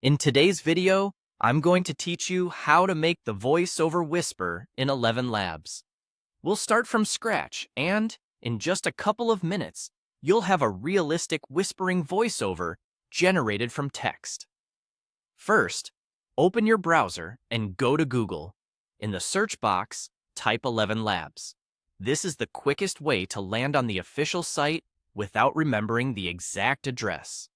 In today's video, I'm going to teach you how to make the voiceover whisper in ElevenLabs. We'll start from scratch, and in just a couple of minutes, you'll have a realistic whispering voiceover generated from text. First, open your browser and go to Google. In the search box, type ElevenLabs. This is the quickest way to land on the official site without remembering the exact address.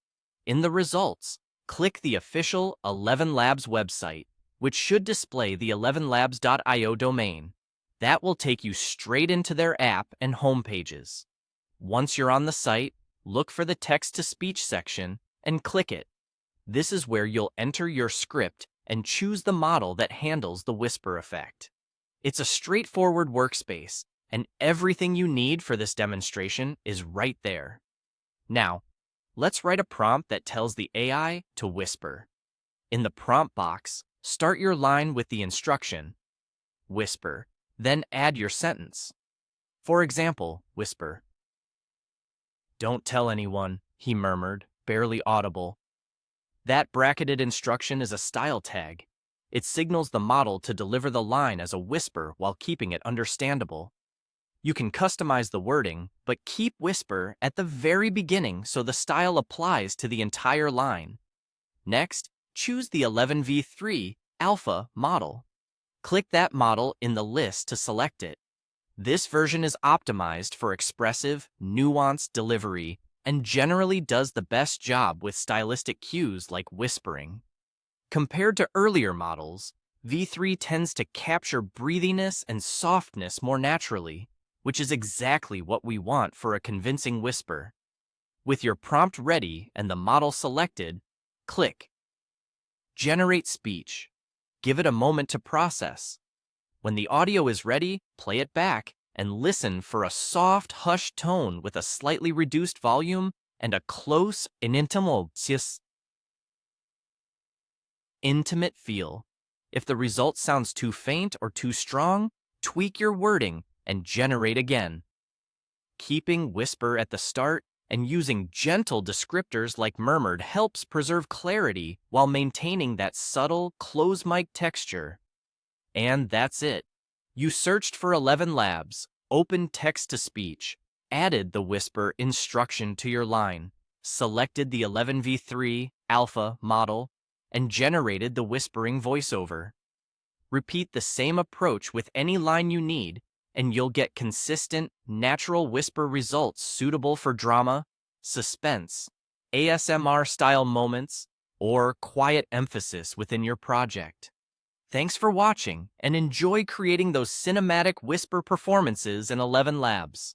In the results, click the official ElevenLabs website, which should display the elevenlabs.io domain. That will take you straight into their app and home pages. Once you're on the site, look for the text-to-speech section and click it. This is where you'll enter your script and choose the model that handles the whisper effect. It's a straightforward workspace, and everything you need for this demonstration is right there. Now, let's write a prompt that tells the AI to whisper. In the prompt box, start your line with the instruction, whisper, then add your sentence. For example, whisper, "Don't tell anyone," he murmured, barely audible. That bracketed instruction is a style tag. It signals the model to deliver the line as a whisper while keeping it understandable. You can customize the wording, but keep whisper at the very beginning so the style applies to the entire line. Next, choose the 11v3 alpha model. Click that model in the list to select it. This version is optimized for expressive, nuanced delivery and generally does the best job with stylistic cues like whispering. Compared to earlier models, V3 tends to capture breathiness and softness more naturally, which is exactly what we want for a convincing whisper. With your prompt ready and the model selected, click Generate Speech. Give it a moment to process. When the audio is ready, play it back and listen for a soft, hushed tone with a slightly reduced volume and a close and intimate feel. If the result sounds too faint or too strong, tweak your wording and generate again. Keeping whisper at the start and using gentle descriptors like murmured helps preserve clarity while maintaining that subtle, close mic texture. And that's it. You searched for ElevenLabs, opened text-to-speech, added the whisper instruction to your line, selected the 11v3 alpha model, and generated the whispering voiceover. Repeat the same approach with any line you need, and you'll get consistent, natural whisper results suitable for drama, suspense, ASMR-style moments, or quiet emphasis within your project. Thanks for watching, and enjoy creating those cinematic whisper performances in ElevenLabs.